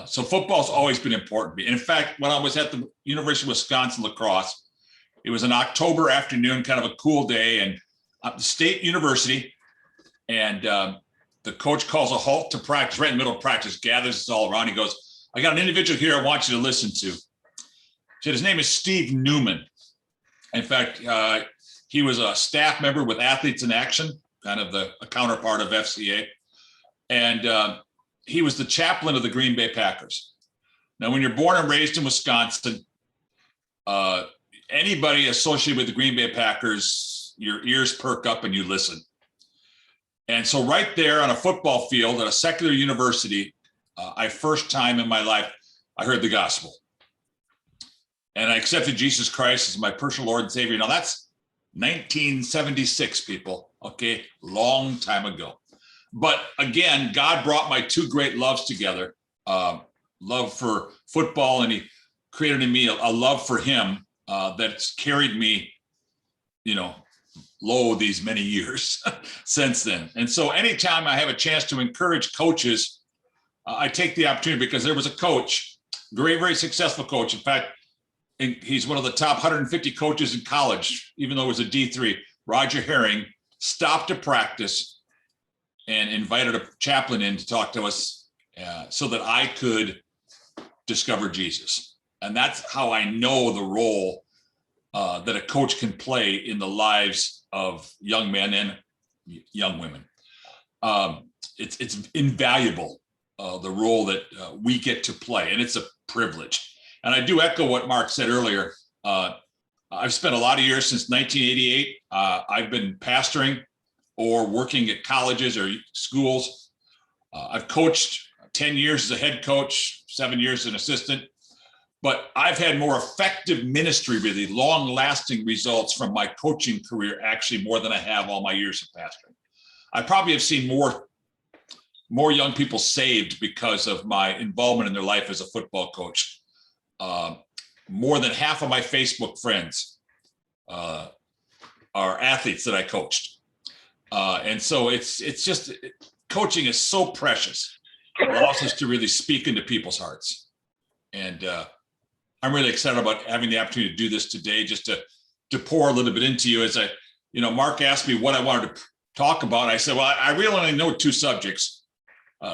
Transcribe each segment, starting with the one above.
So football's always been important to me. And in fact, when I was at the University of Wisconsin La Crosse, it was an October afternoon, kind of a cool day, and State University, and the coach calls a halt to practice, right in the middle of practice, gathers us all around. He goes, I got an individual here I want you to listen to. He said, his name is Steve Newman. In fact, he was a staff member with Athletes in Action, kind of a counterpart of FCA. And he was the chaplain of the Green Bay Packers. Now, when you're born and raised in Wisconsin, anybody associated with the Green Bay Packers, your ears perk up and you listen. And so right there on a football field at a secular university, first time in my life, I heard the gospel. And I accepted Jesus Christ as my personal Lord and Savior. Now that's 1976, people, okay, long time ago. But again, God brought my two great loves together, love for football, and he created in me a love for him that's carried me, low these many years since then. And so anytime I have a chance to encourage coaches, I take the opportunity, because there was a coach, very, very successful coach. In fact, he's one of the top 150 coaches in college, even though it was a D3. Roger Herring stopped a practice and invited a chaplain in to talk to us so that I could discover Jesus. And that's how I know the role that a coach can play in the lives of young men and young women. It's invaluable, the role that we get to play, and it's a privilege. And I do echo what Mark said earlier. I've spent a lot of years since 1988. I've been pastoring or working at colleges or schools. I've coached 10 years as a head coach, 7 years as an assistant. But I've had more effective ministry, really long-lasting results from my coaching career, actually more than I have all my years of pastoring. I probably have seen more young people saved because of my involvement in their life as a football coach. More than half of my Facebook friends are athletes that I coached. And so it's just, coaching is so precious. It allows us to really speak into people's hearts. And I'm really excited about having the opportunity to do this today, just to pour a little bit into you. As Mark asked me what I wanted to talk about. I said, well, I really only know two subjects,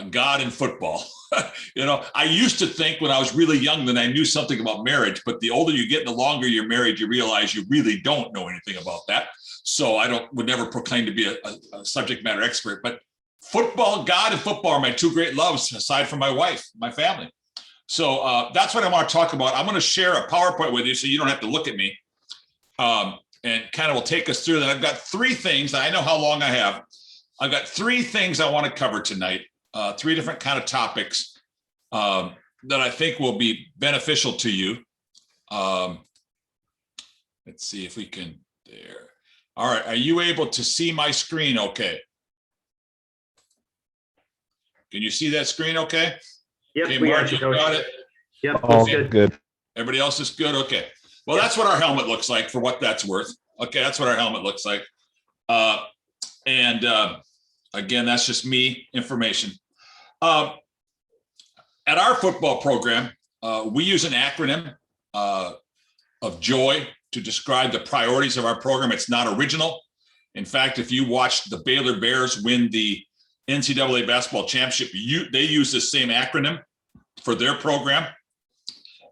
God and football. I used to think when I was really young that I knew something about marriage, but the older you get, the longer you're married, you realize you really don't know anything about that. So I would never proclaim to be a subject matter expert, but football, God and football are my two great loves, aside from my wife, my family. So that's what I want to talk about. I'm going to share a PowerPoint with you so you don't have to look at me, and kind of will take us through that. I've got three things. I know how long I have. I've got three things I want to cover tonight, three different kind of topics that I think will be beneficial to you. Let's see if we can, there. All right, are you able to see my screen okay? Can you see that screen okay? Yep, okay, we Mark, got it. Yep, All good. good. Everybody else is good? Okay. Well, that's what our helmet looks like, for what that's worth. Okay, that's what our helmet looks like. Again, that's just me information. At our football program, we use an acronym of JOY to describe the priorities of our program. It's not original. In fact, if you watched the Baylor Bears win the NCAA basketball championship, they use the same acronym for their program,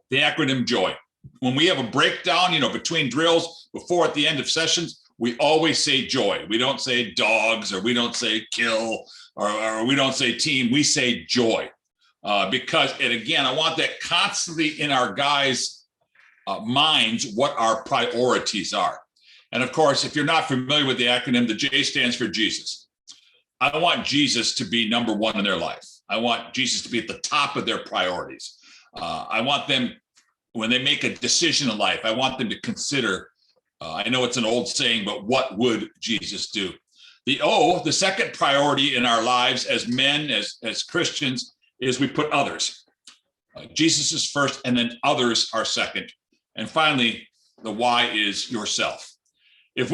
the acronym JOY. When we have a breakdown, between drills, before at the end of sessions, we always say JOY. We don't say dogs, or we don't say kill, or we don't say team. We say JOY because, and again, I want that constantly in our guys' minds, what our priorities are. And of course, if you're not familiar with the acronym, the J stands for Jesus. I want Jesus to be number one in their life. I want Jesus to be at the top of their priorities. I want them, when they make a decision in life, I want them to consider, I know it's an old saying, but what would Jesus do? The O, the second priority in our lives as men, as Christians, is we put others. Jesus is first, and then others are second. And finally, the Y is yourself. If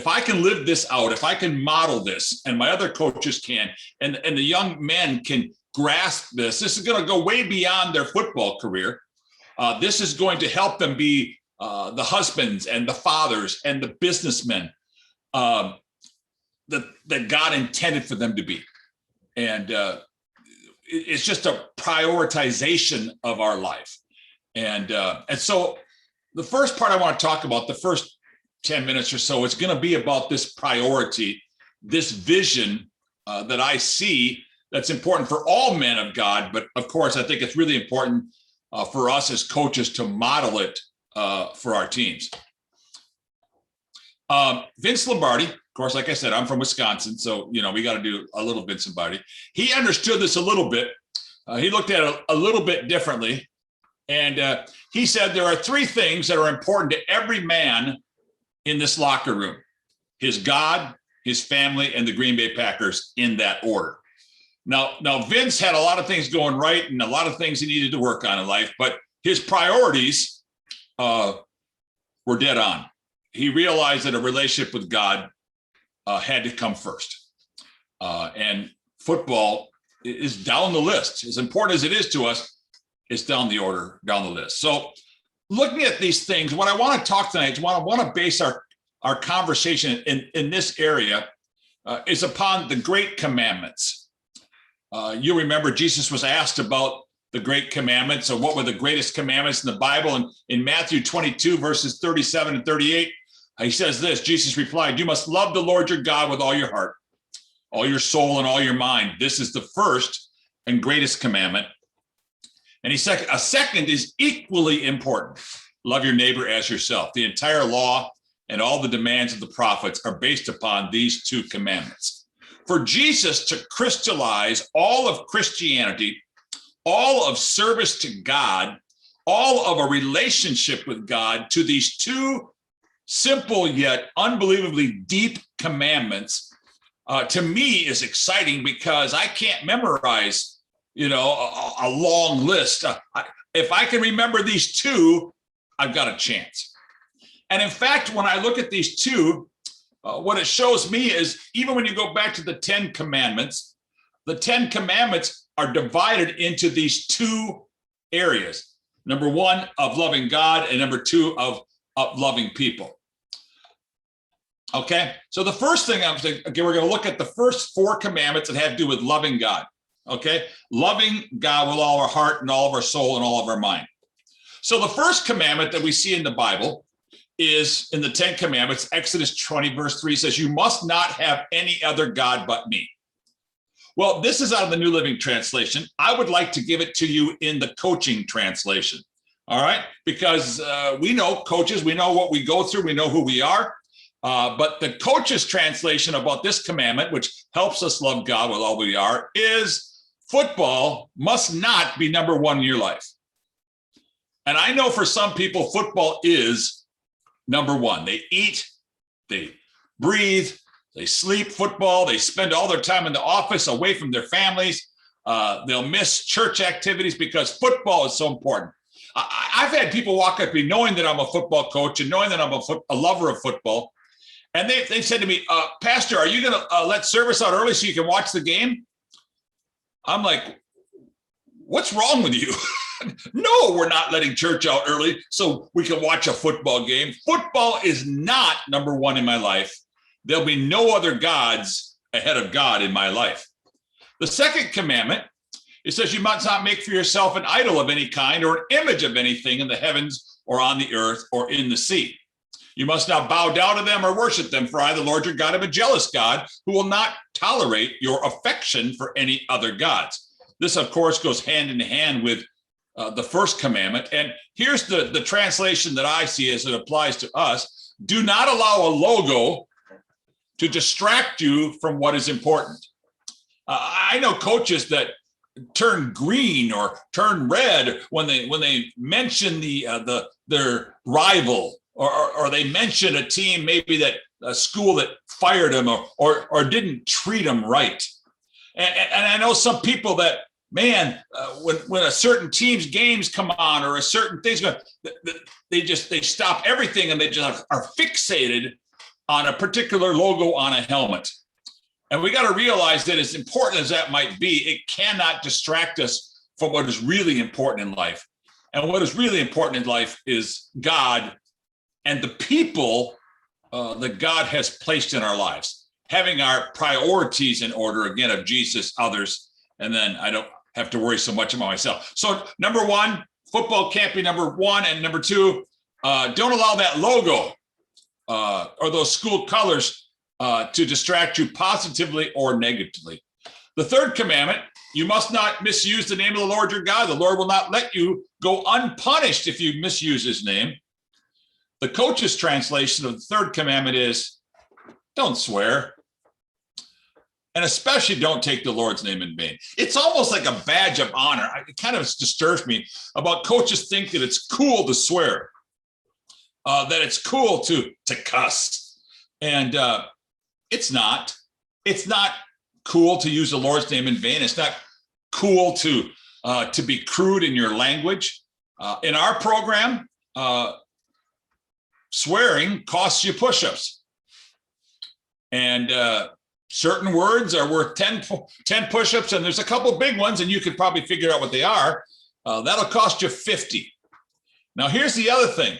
I can live this out, if I can model this, and my other coaches can, and the young men can grasp this, this is going to go way beyond their football career. This is going to help them be the husbands and the fathers and the businessmen that God intended for them to be. And it's just a prioritization of our life. And so the first part I want to talk about, the first 10 minutes or so, it's going to be about this priority, this vision that I see that's important for all men of God. But of course, I think it's really important for us as coaches to model it for our teams. Vince Lombardi, of course, like I said, I'm from Wisconsin, so we got to do a little Vince Lombardi. He understood this a little bit. He looked at it a little bit differently, and he said there are three things that are important to every man in this locker room: his God, his family, and the Green Bay Packers, in that order. Now Vince had a lot of things going right and a lot of things he needed to work on in life, but his priorities were dead on. He realized that a relationship with God had to come first. And football is down the list. As important as it is to us, it's down the list. So looking at these things, what I want to talk tonight is I want to base our conversation in this area is upon the Great Commandments. You remember Jesus was asked about the Great Commandments, or what were the greatest commandments in the Bible. And in Matthew 22, verses 37 and 38, he says this: Jesus replied, "You must love the Lord your God with all your heart, all your soul, and all your mind. This is the first and greatest commandment. And a second is equally important. Love your neighbor as yourself. The entire law and all the demands of the prophets are based upon these two commandments." For Jesus to crystallize all of Christianity, all of service to God, all of a relationship with God to these two simple yet unbelievably deep commandments, to me is exciting, because I can't memorize, a long list. If I can remember these two, I've got a chance. And in fact, when I look at these two, what it shows me is, even when you go back to the 10 Commandments, the 10 Commandments are divided into these two areas. Number one, of loving God, and number two, of loving people. Okay, so the first thing we're going to look at the first 4 commandments that have to do with loving God. Okay, loving God with all our heart and all of our soul and all of our mind. So the first commandment that we see in the Bible is in the 10 Commandments. Exodus 20, verse 3 says, "You must not have any other God but me." Well, this is out of the New Living Translation. I would like to give it to you in the Coaching Translation. All right, because we know coaches, we know what we go through, we know who we are. But the Coach's translation about this commandment, which helps us love God with all we are, is football must not be number one in your life. And I know for some people, football is number one. They eat, they breathe, they sleep football. They spend all their time in the office away from their families. They'll miss church activities because football is so important. I've had people walk up to me knowing that I'm a football coach and knowing that I'm a lover of football. And they've said to me, "Pastor, are you going to let service out early so you can watch the game?" I'm like, "What's wrong with you?" No, we're not letting church out early so we can watch a football game. Football is not number one in my life. There'll be no other gods ahead of God in my life. The second commandment, it says you must not make for yourself an idol of any kind or an image of anything in the heavens or on the earth or in the sea. You must not bow down to them or worship them, for I, the Lord your God, am a jealous God who will not tolerate your affection for any other gods. This, of course, goes hand in hand with the first commandment. And here's the translation that I see as it applies to us. Do not allow a logo to distract you from what is important. I know coaches that turn green or turn red when they mention their rival, or they mention a team, maybe that a school that fired them or didn't treat them right. And I know some people that, man, when a certain team's games come on or a certain thing's going, they stop everything and they just are fixated on a particular logo on a helmet. And we got to realize that as important as that might be, it cannot distract us from what is really important in life. And what is really important in life is God and the people that God has placed in our lives, having our priorities in order, again, of Jesus, others, and then I don't have to worry so much about myself. So number one, football can't be number one. And number two, don't allow that logo or those school colors to distract you positively or negatively. The third commandment, you must not misuse the name of the Lord your God. The Lord will not let you go unpunished if you misuse his name. The Coach's translation of the third commandment is, don't swear. And especially don't take the Lord's name in vain. It's almost like a badge of honor. It kind of disturbs me about coaches think that it's cool to swear, that it's cool to cuss. And it's not. It's not cool to use the Lord's name in vain. It's not cool to be crude in your language. In our program, swearing costs you push-ups. And certain words are worth 10 push-ups, and there's a couple big ones, and you could probably figure out what they are. That'll cost you 50. Now, here's the other thing.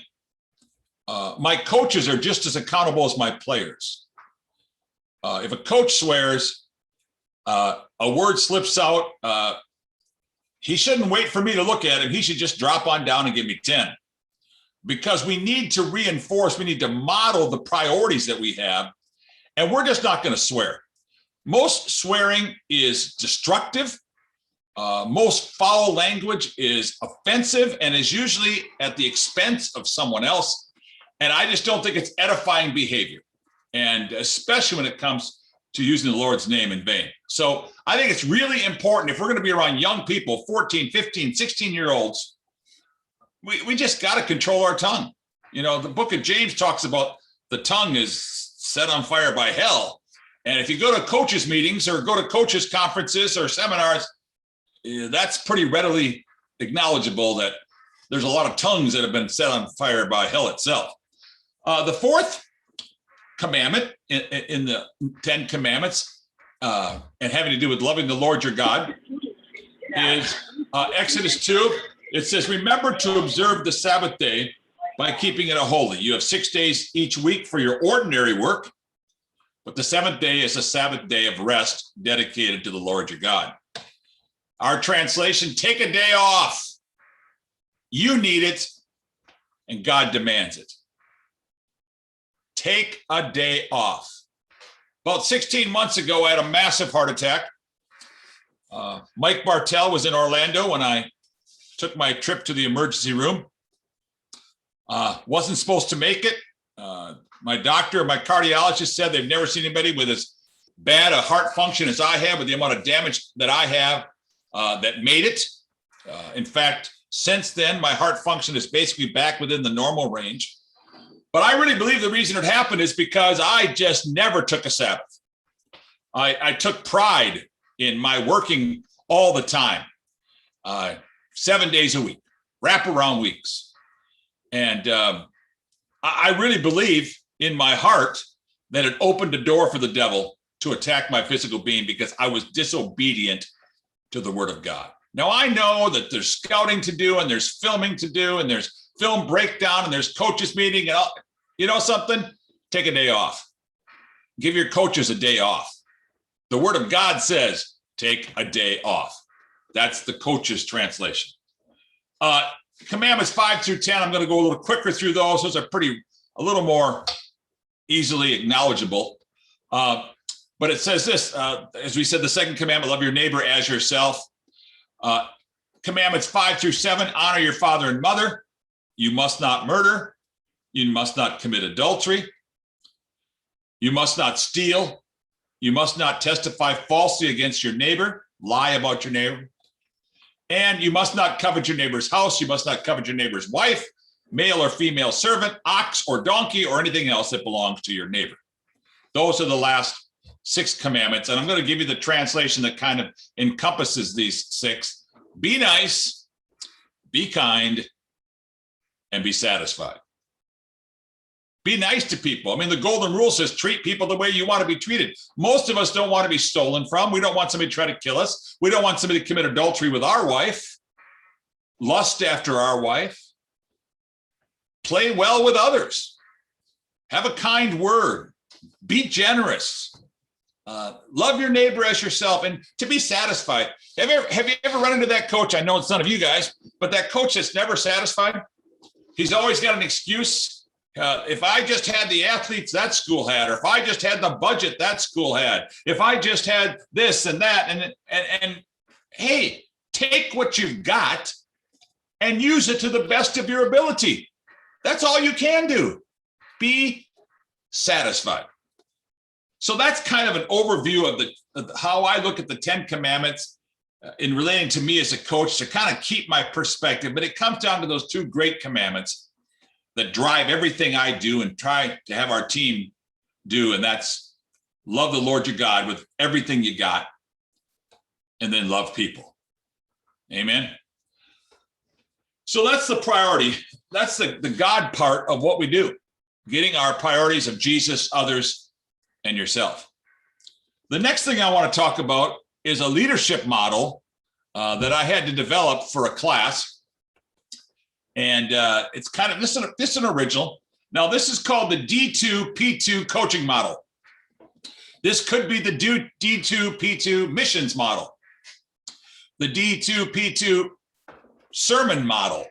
My coaches are just as accountable as my players. If a coach swears, a word slips out, he shouldn't wait for me to look at him. He should just drop on down and give me 10. Because we need to reinforce, we need to model the priorities that we have, and we're just not going to swear. Most swearing is destructive. Most foul language is offensive and is usually at the expense of someone else. And I just don't think it's edifying behavior. And especially when it comes to using the Lord's name in vain. So I think it's really important if we're going to be around young people, 14, 15, 16-year-olds, we just got to control our tongue. You know, the book of James talks about the tongue is set on fire by hell. And if you go to coaches meetings or go to coaches conferences or seminars, that's pretty readily acknowledgeable that there's a lot of tongues that have been set on fire by hell itself. The fourth commandment in the 10 commandments and having to do with loving the Lord your God is Exodus 2. It says, remember to observe the Sabbath day by keeping it holy. You have 6 days each week for your ordinary work, but the seventh day is a Sabbath day of rest dedicated to the Lord your God. Our translation, take a day off. You need it, and God demands it. Take a day off. About 16 months ago, I had a massive heart attack. Mike Bartell was in Orlando when I took my trip to the emergency room. Wasn't supposed to make it. My doctor, my cardiologist said they've never seen anybody with as bad a heart function as I have, with the amount of damage that I have that made it. In fact, since then, my heart function is basically back within the normal range. But I really believe the reason it happened is because I just never took a Sabbath. I took pride in my working all the time, 7 days a week, wraparound weeks. And I really believe in my heart that it opened the door for the devil to attack my physical being because I was disobedient to the word of God. Now, I know that there's scouting to do and there's filming to do and there's film breakdown and there's coaches meeting. And you know something? Take a day off. Give your coaches a day off. The word of God says, take a day off. That's the coach's translation. Commandments 5 through 10, I'm going to go a little quicker through those. Those are a little more easily acknowledgeable. But it says this, as we said, the second commandment, love your neighbor as yourself. Commandments 5 through 7, honor your father and mother. You must not murder. You must not commit adultery. You must not steal. You must not testify falsely against your neighbor, lie about your neighbor. And you must not covet your neighbor's house. You must not covet your neighbor's wife, male or female servant, ox or donkey, or anything else that belongs to your neighbor. Those are the last 6 commandments. And I'm going to give you the translation that kind of encompasses these 6. Be nice, be kind, and be satisfied. Be nice to people. I mean, the golden rule says treat people the way you want to be treated. Most of us don't want to be stolen from. We don't want somebody to try to kill us. We don't want somebody to commit adultery with our wife, lust after our wife. Play well with others. Have a kind word. Be generous. Love your neighbor as yourself, and to be satisfied. Have you ever run into that coach? I know it's none of you guys, but that coach that's never satisfied. He's always got an excuse. If I just had the athletes that school had, or if I just had the budget that school had, if I just had this and that, and hey, take what you've got and use it to the best of your ability. That's all you can do. Be satisfied. So that's kind of an overview of how I look at the 10 Commandments in relating to me as a coach to kind of keep my perspective. But it comes down to those two great commandments that drive everything I do and try to have our team do. And that's love the Lord your God with everything you got, and then love people. Amen. So that's the priority. That's the God part of what we do, getting our priorities of Jesus, others, and yourself. The next thing I want to talk about is a leadership model that I had to develop for a class. And it's kind of, this is an original. Now, this is called the D2P2 coaching model. This could be the D2P2 missions model, the D2P2 sermon model,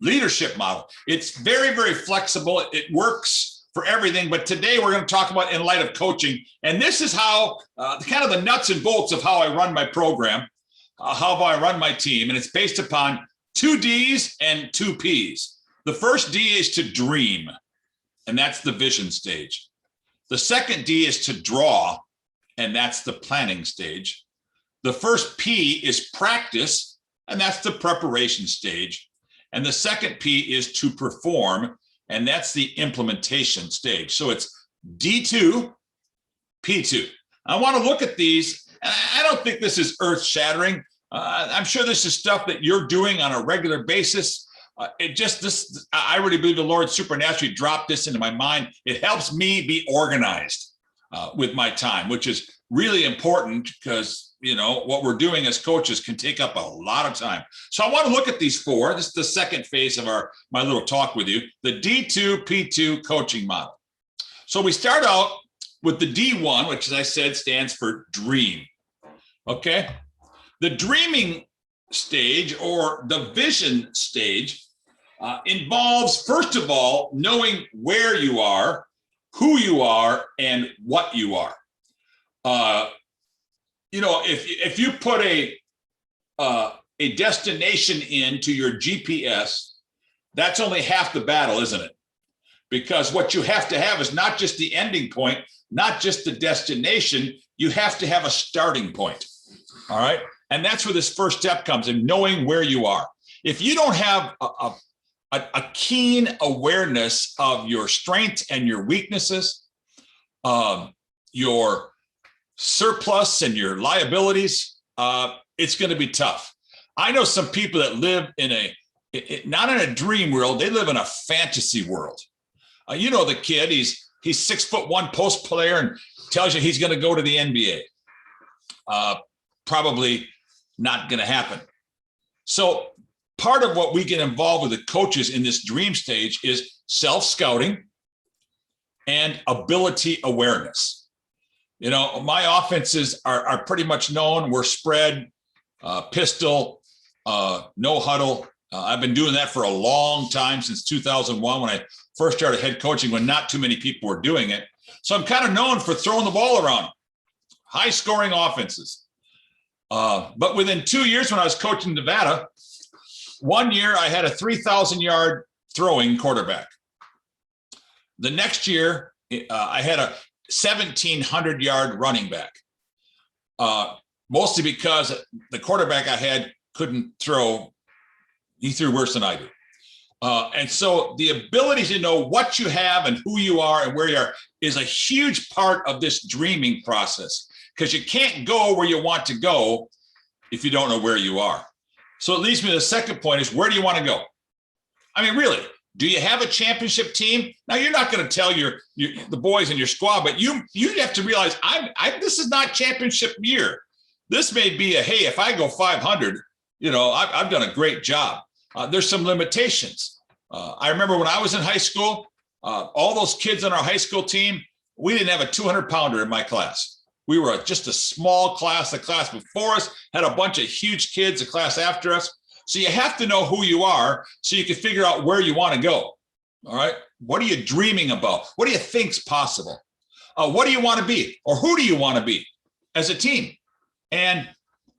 leadership model. It's very, very flexible. It works for everything. But today we're going to talk about in light of coaching. And this is how kind of the nuts and bolts of how I run my program, how I run my team. And it's based upon 2 D's and 2 P's. The first D is to dream, and that's the vision stage. The second D is to draw, and that's the planning stage. The first P is practice, and that's the preparation stage. And the second P is to perform, and that's the implementation stage. So it's D2, P2. I want to look at these, and I don't think this is earth-shattering. I'm sure this is stuff that you're doing on a regular basis. I really believe the Lord supernaturally dropped this into my mind. It helps me be organized with my time, which is really important because, you know, what we're doing as coaches can take up a lot of time. So I want to look at these 4. This is the second phase of my little talk with you, the D2P2 coaching model. So we start out with the D1, which, as I said, stands for dream. Okay. The dreaming stage, or the vision stage, involves, first of all, knowing where you are, who you are, and what you are. You know, if you put a destination into your GPS, that's only half the battle, isn't it? Because what you have to have is not just the ending point, not just the destination. You have to have a starting point. All right. And that's where this first step comes in, knowing where you are. If you don't have a keen awareness of your strengths and your weaknesses, your surplus and your liabilities, it's going to be tough. I know some people that live in not in a dream world, they live in a fantasy world. You know, the kid, he's 6'1" post player and tells you he's going to go to the NBA. Probably not going to happen. So part of what we get involved with the coaches in this dream stage is self-scouting and ability awareness. You know, my offenses are pretty much known. We're spread, pistol, no huddle. I've been doing that for a long time, since 2001, when I first started head coaching, when not too many people were doing it. So I'm kind of known for throwing the ball around, high scoring offenses. But within 2 years, when I was coaching Nevada, 1 year I had a 3,000-yard throwing quarterback. The next year, I had a 1,700-yard running back, mostly because the quarterback I had couldn't throw. He threw worse than I do. And so the ability to know what you have and who you are and where you are is a huge part of this dreaming process, because you can't go where you want to go if you don't know where you are. So it leads me to the second point, is where do you want to go? I mean, really, Do you have a championship team? Now, you're not going to tell the boys in your squad, but you have to realize this is not championship year. This may be hey, if I go 500, I've done a great job. There's some limitations. I remember when I was in high school, all those kids on our high school team, we didn't have a 200-pounder in my class. We were just a small class. The class before us had a bunch of huge kids, the class after us. So you have to know who you are so you can figure out where you want to go. All right. What are you dreaming about? What do you think's possible? What do you want to be? Or who do you want to be as a team? And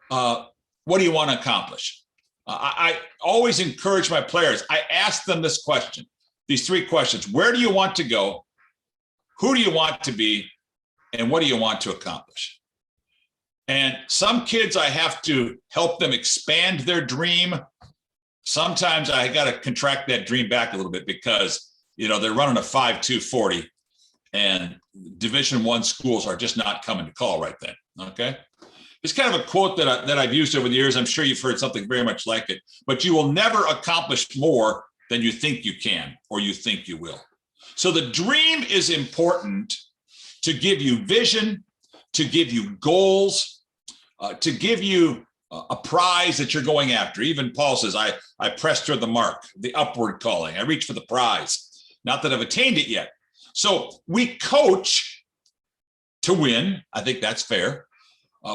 what do you want to accomplish? I always encourage my players. I ask them this question, these three questions. Where do you want to go? Who do you want to be? And what do you want to accomplish? And some kids, I have to help them expand their dream. Sometimes I got to contract that dream back a little bit because, they're running a 5.2 40 and Division I schools are just not coming to call right then. Okay. It's kind of a quote that I've used over the years. I'm sure you've heard something very much like it, but you will never accomplish more than you think you can or you think you will. So the dream is important to give you vision, to give you goals, to give you a prize that you're going after. Even Paul says, I press toward the mark, the upward calling. I reach for the prize. Not that I've attained it yet. So we coach to win. I think that's fair.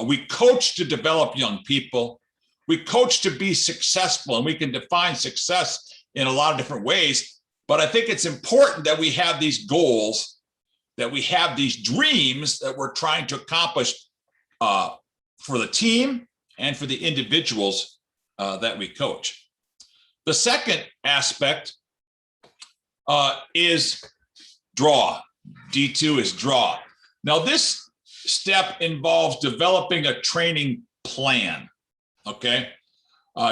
We coach to develop young people. We coach to be successful, and we can define success in a lot of different ways. But I think it's important that we have these goals, that we have these dreams that we're trying to accomplish for the team and for the individuals that we coach. The second aspect is draw. D2 is draw. Now, this step involves developing a training plan, okay?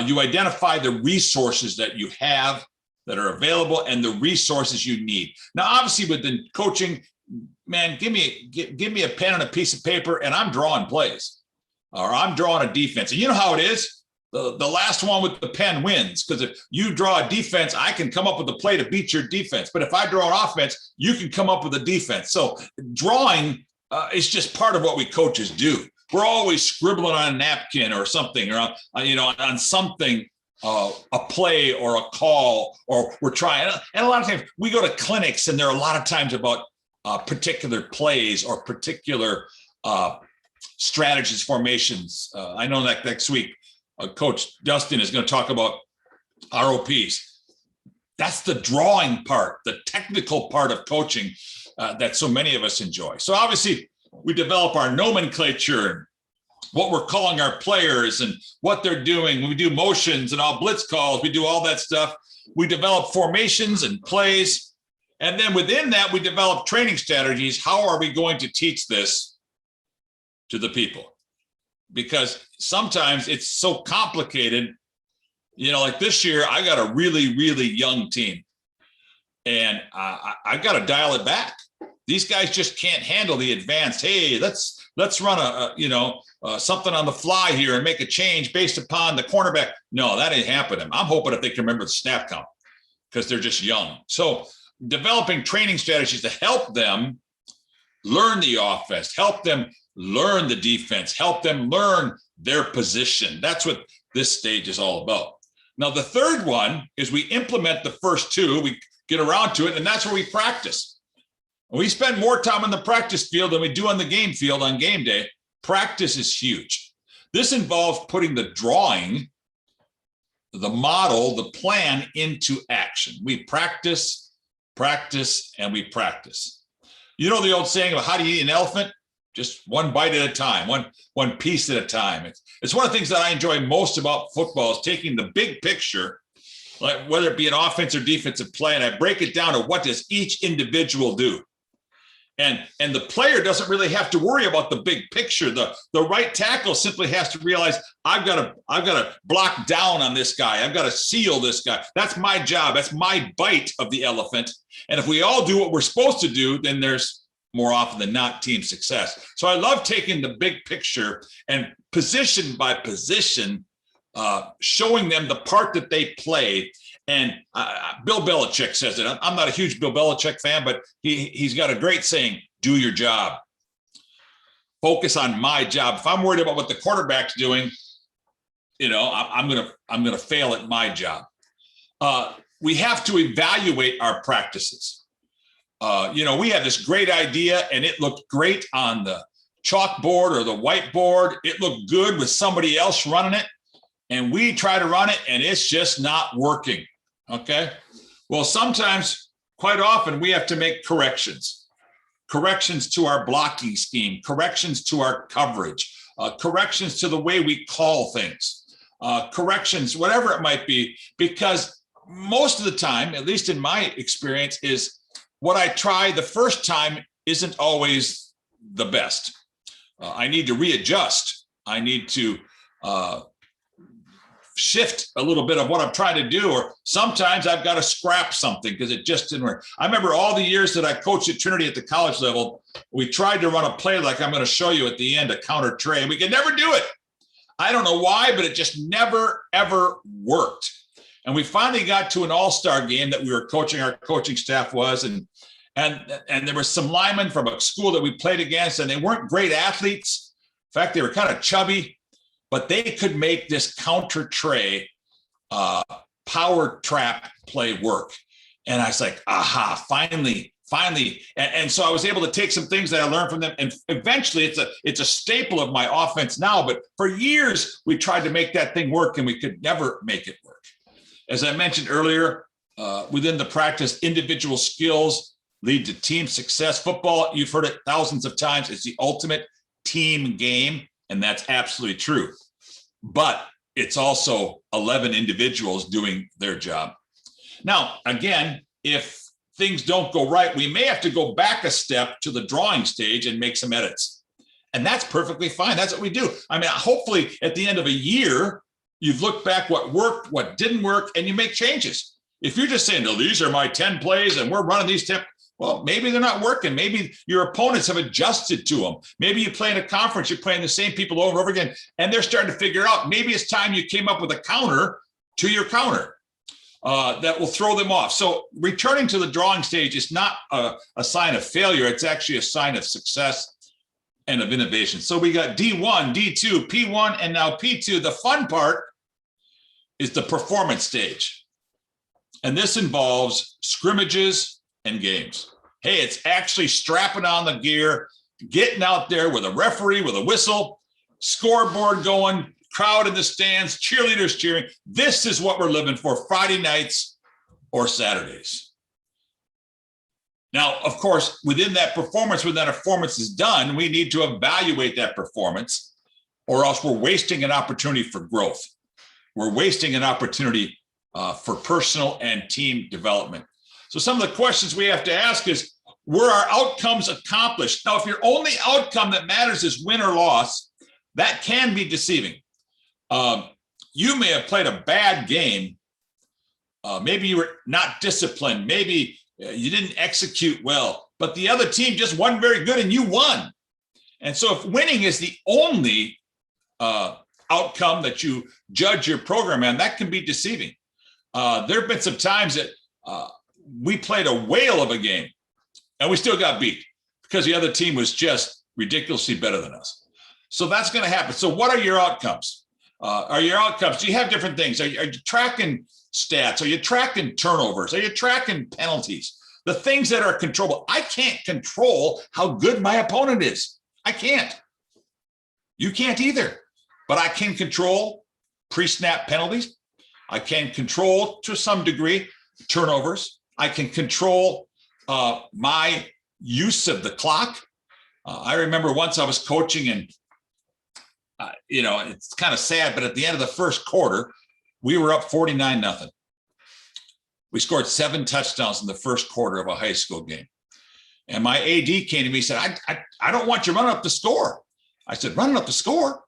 You identify the resources that you have that are available and the resources you need. Now, obviously, within coaching, man, give me a pen and a piece of paper and I'm drawing plays. Or I'm drawing a defense. And you know how it is? The last one with the pen wins, because if you draw a defense, I can come up with a play to beat your defense. But if I draw an offense, you can come up with a defense. So drawing is just part of what we coaches do. We're always scribbling on a napkin or something, or on something, a play or a call, or we're trying. And a lot of times we go to clinics, and there are a lot of times about particular plays or particular strategies, formations. I know that next week, Coach Dustin is going to talk about ROPs. That's the drawing part, the technical part of coaching that so many of us enjoy. So obviously, we develop our nomenclature, what we're calling our players and what they're doing. We do motions and all blitz calls. We do all that stuff. We develop formations and plays. And then within that, we develop training strategies. How are we going to teach this to the people? Because sometimes it's so complicated. Like this year, I got a really, really young team. And I've got to dial it back. These guys just can't handle the advanced. Hey, let's run something on the fly here and make a change based upon the cornerback. No, that ain't happening. I'm hoping if they can remember the snap count, because they're just young. So developing training strategies to help them learn the offense, help them learn the defense, help them learn their position. That's what this stage is all about. Now, the third one is we implement the first two. We get around to it, and that's where we practice. We spend more time on the practice field than we do on the game field on game day. Practice is huge. This involves putting the drawing, the model, the plan into action. We practice, and we practice. You know the old saying about how do you eat an elephant? Just one bite at a time, one piece at a time. It's one of the things that I enjoy most about football is taking the big picture, like whether it be an offense or defensive play, and I break it down to what does each individual do. And the player doesn't really have to worry about the big picture. The right tackle simply has to realize I've got to block down on this guy. I've got to seal this guy. That's my job. That's my bite of the elephant. And if we all do what we're supposed to do, then there's more often than not team success. So I love taking the big picture and position by position, showing them the part that they play. And Bill Belichick says it. I'm not a huge Bill Belichick fan, but he's got a great saying: "Do your job. Focus on my job. If I'm worried about what the quarterback's doing, I'm gonna fail at my job." We have to evaluate our practices. We had this great idea, and it looked great on the chalkboard or the whiteboard. It looked good with somebody else running it, and we try to run it, and it's just not working. Okay. Well, sometimes, quite often, we have to make corrections to our blocking scheme, corrections to our coverage, corrections to the way we call things, corrections, whatever it might be, because most of the time, at least in my experience, is what I try the first time isn't always the best. I need to readjust. I need to shift a little bit of what I'm trying to do, or sometimes I've got to scrap something because it just didn't work. I remember all the years that I coached at Trinity at the college level, we tried to run a play like I'm going to show you at the end, a counter trey, and we could never do it. I don't know why, but it just never, ever worked. And we finally got to an all-star game that we were coaching, our coaching staff was, and there were some linemen from a school that we played against, and they weren't great athletes. In fact, they were kind of chubby, but they could make this counter trey power trap play work. And I was like, aha, finally. And so I was able to take some things that I learned from them. And eventually it's a staple of my offense now. But for years, we tried to make that thing work, and we could never make it work. As I mentioned earlier, within the practice, individual skills lead to team success. Football, you've heard it thousands of times, it's the ultimate team game. And that's absolutely true. But it's also 11 individuals doing their job. Now, again, if things don't go right, we may have to go back a step to the drawing stage and make some edits. And that's perfectly fine. That's what we do. I mean, hopefully at the end of a year, you've looked back what worked, what didn't work, and you make changes. If you're just saying, no, these are my 10 plays and we're running these 10, well, maybe they're not working. Maybe your opponents have adjusted to them. Maybe you play in a conference, you're playing the same people over and over again, and they're starting to figure out, maybe it's time you came up with a counter to your counter that will throw them off. So returning to the drawing stage is not a sign of failure. It's actually a sign of success and of innovation. So we got D1, D2, P1, and now P2. The fun part is the performance stage. And this involves scrimmages and games. Hey, it's actually strapping on the gear, getting out there with a referee, with a whistle, scoreboard going, crowd in the stands, cheerleaders cheering. This is what we're living for Friday nights or Saturdays. Now, of course, within that performance, when that performance is done, we need to evaluate that performance, or else we're wasting an opportunity for growth. We're wasting an opportunity for personal and team development. So some of the questions we have to ask is, were our outcomes accomplished? Now, if your only outcome that matters is win or loss, that can be deceiving. You may have played a bad game. Maybe you were not disciplined. Maybe you didn't execute well, but the other team just wasn't very good and you won. And so if winning is the only outcome that you judge your program on, that can be deceiving. There have been some times that we played a whale of a game and we still got beat because the other team was just ridiculously better than us. So that's going to happen. So what are your outcomes? Do you have different things? Are you tracking stats? Are you tracking turnovers? Are you tracking penalties? The things that are controllable. I can't control how good my opponent is. I can't. You can't either. But I can control pre-snap penalties. I can control, to some degree, turnovers. I can control my use of the clock. I remember once I was coaching and, it's kind of sad, but at the end of the first quarter, we were up 49-0. We scored 7 touchdowns in the first quarter of a high school game. And my AD came to me and said, I don't want you running up the score. I said, running up the score?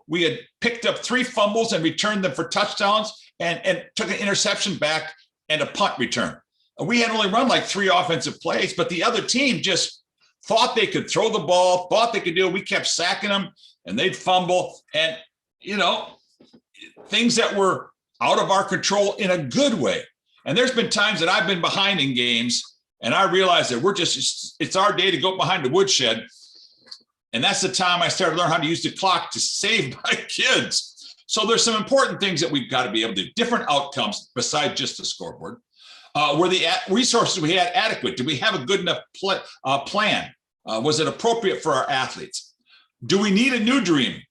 We had picked up 3 fumbles and returned them for touchdowns and took an interception back and a punt return. We had only run like 3 offensive plays, but the other team just thought they could throw the ball, thought they could do it. We kept sacking them and they'd fumble. And, things that were out of our control in a good way. And there's been times that I've been behind in games and I realized that it's our day to go behind the woodshed. And that's the time I started to learn how to use the clock to save my kids. So there's some important things that we've got to be able to do, different outcomes besides just the scoreboard. Were the resources we had adequate? Did we have a good enough plan? Was it appropriate for our athletes? Do we need a new dream?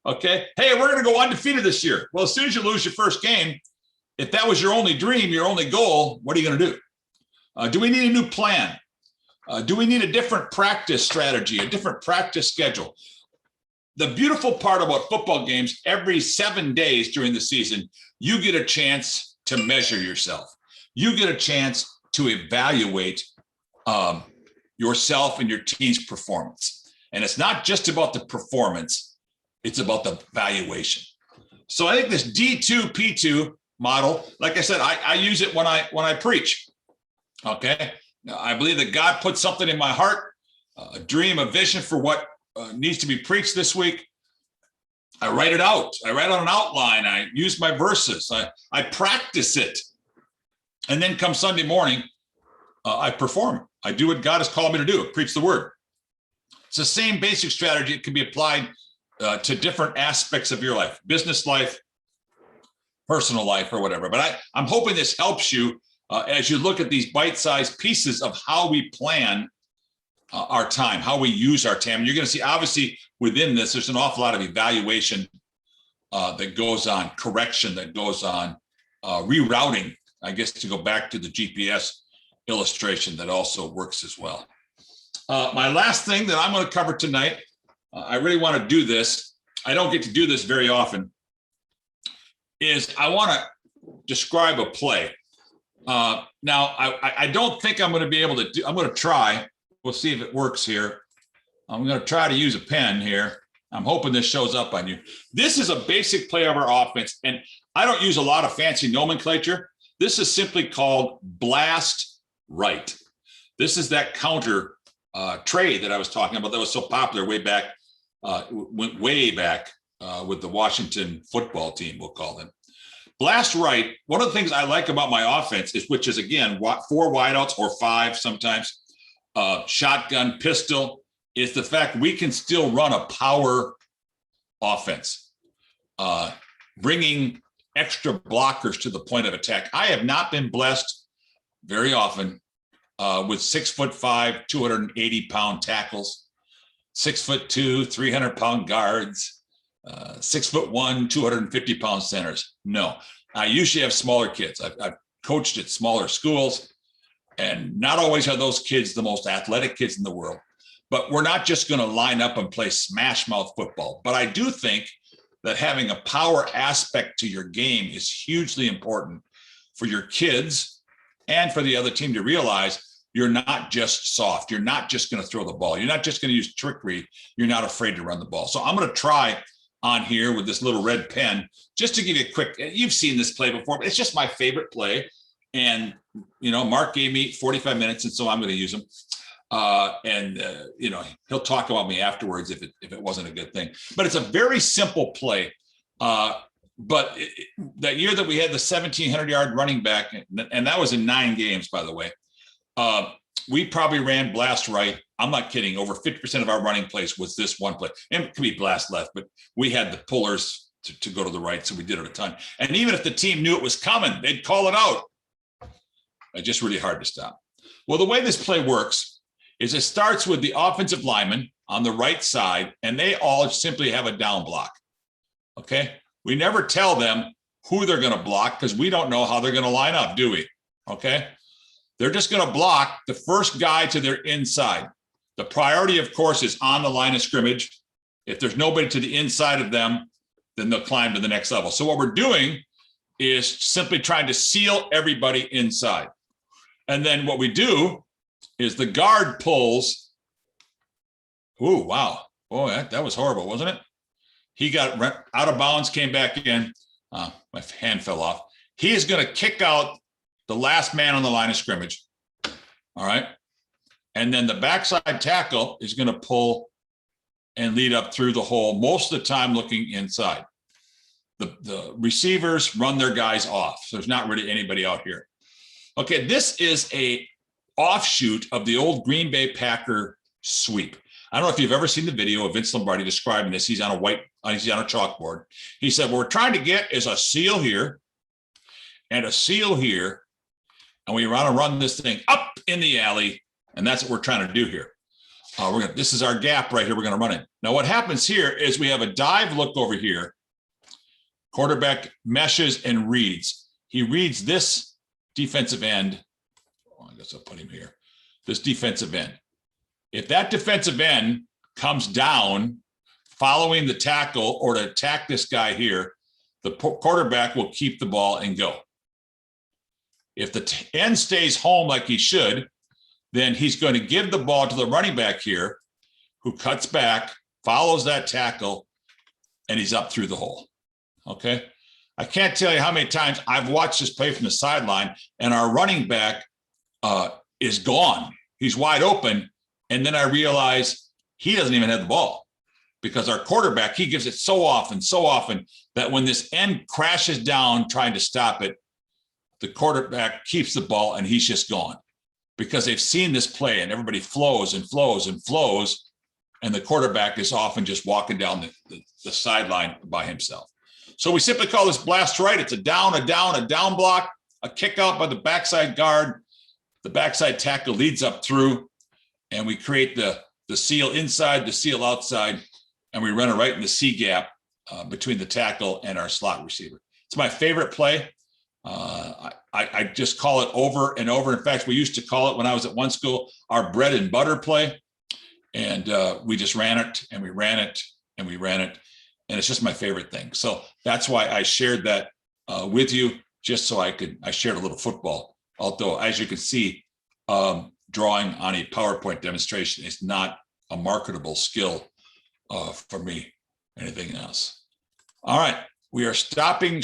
Okay. Hey, we're going to go undefeated this year. Well, as soon as you lose your first game, if that was your only dream, your only goal, what are you going to do? Do we need a new plan? Do we need a different practice strategy, a different practice schedule? The beautiful part about football games, every 7 days during the season, you get a chance to measure yourself. You get a chance to evaluate yourself and your team's performance. And it's not just about the performance, it's about the valuation. So I think this D2P2 model, like I said, I use it when I preach. Okay. Now, I believe that God put something in my heart, a dream, a vision for what needs to be preached this week. I write it out. I write on an outline. I use my verses. I practice it. And then come Sunday morning, I perform. I do what God has called me to do, preach the word. It's the same basic strategy. It can be applied to different aspects of your life, business life, personal life, or whatever. But I'm hoping this helps you as you look at these bite-sized pieces of how we plan our time, how we use our time. And you're going to see, obviously, within this, there's an awful lot of evaluation that goes on, correction that goes on, rerouting, I guess, to go back to the GPS illustration that also works as well. My last thing that I'm going to cover tonight, I really want to do this. I don't get to do this very often, is I want to describe a play. Now, I don't think I'm going to be able to do, I'm going to try. We'll see if it works here. I'm going to try to use a pen here. I'm hoping this shows up on you. This is a basic play of our offense, and I don't use a lot of fancy nomenclature. This is simply called blast right. This is that counter trade that I was talking about that was so popular way back, went way back with the Washington football team, we'll call them. Blast right, one of the things I like about my offense is, which is, again, 4 wideouts or 5 sometimes, shotgun, pistol, is the fact we can still run a power offense, bringing extra blockers to the point of attack. I have not been blessed very often with 6'5", 280-pound tackles, 6'2", 300-pound guards, 6'1", 250-pound centers. No, I usually have smaller kids. I've coached at smaller schools, and not always are those kids the most athletic kids in the world. But we're not just going to line up and play smash mouth football. But I do think that having a power aspect to your game is hugely important for your kids and for the other team to realize you're not just soft. You're not just going to throw the ball. You're not just going to use trickery. You're not afraid to run the ball. So I'm going to try on here with this little red pen, just to give you a quick, you've seen this play before, but it's just my favorite play. And, Mark gave me 45 minutes, and so I'm going to use them. He'll talk about me afterwards if it wasn't a good thing. But it's a very simple play. But that year that we had the 1,700-yard running back, and that was in 9 games, by the way, we probably ran blast right. I'm not kidding. Over 50% of our running plays was this one play. And it could be blast left, but we had the pullers to go to the right, so we did it a ton. And even if the team knew it was coming, they'd call it out. It's just really hard to stop. Well, the way this play works is it starts with the offensive lineman on the right side, and they all simply have a down block. Okay? We never tell them who they're going to block because we don't know how they're going to line up, do we? Okay? They're just going to block the first guy to their inside. The priority, of course, is on the line of scrimmage. If there's nobody to the inside of them, then they'll climb to the next level. So what we're doing is simply trying to seal everybody inside. And then what we do is the guard pulls. Ooh, wow. Oh, that was horrible, wasn't it? He got out of bounds, came back in. My hand fell off. He is going to kick out the last man on the line of scrimmage. All right. And then the backside tackle is going to pull and lead up through the hole, most of the time looking inside. the receivers run their guys off. So there's not really anybody out here. Okay, this is a offshoot of the old Green Bay Packer sweep. I don't know if you've ever seen the video of Vince Lombardi describing this. He's on a chalkboard. He said, what we're trying to get is a seal here and a seal here. And we want to run this thing up in the alley. And that's what we're trying to do here. This is our gap right here. We're going to run it. Now, what happens here is we have a dive look over here. Quarterback meshes and reads. He reads this defensive end. Oh, I guess I'll put him here. This defensive end. If that defensive end comes down following the tackle or to attack this guy here, the quarterback will keep the ball and go. If the end stays home like he should, then he's going to give the ball to the running back here, who cuts back, follows that tackle, and he's up through the hole. Okay? I can't tell you how many times I've watched this play from the sideline, and our running back is gone. He's wide open. And then I realize he doesn't even have the ball, because our quarterback, he gives it so often that when this end crashes down trying to stop it, the quarterback keeps the ball and he's just gone, because they've seen this play and everybody flows and flows and flows. And the quarterback is often just walking down the sideline by himself. So we simply call this blast right. It's a down block, a kick out by the backside guard. The backside tackle leads up through, and we create the seal inside, the seal outside, and we run it right in the C gap between the tackle and our slot receiver. It's my favorite play. I just call it over and over. In fact, we used to call it, when I was at one school, our bread and butter play. And we just ran it and we ran it and we ran it. And it's just my favorite thing. So that's why I shared that with you, just so I shared a little football. Although, as you can see, drawing on a PowerPoint demonstration is not a marketable skill for me. Anything else? All right, we are stopping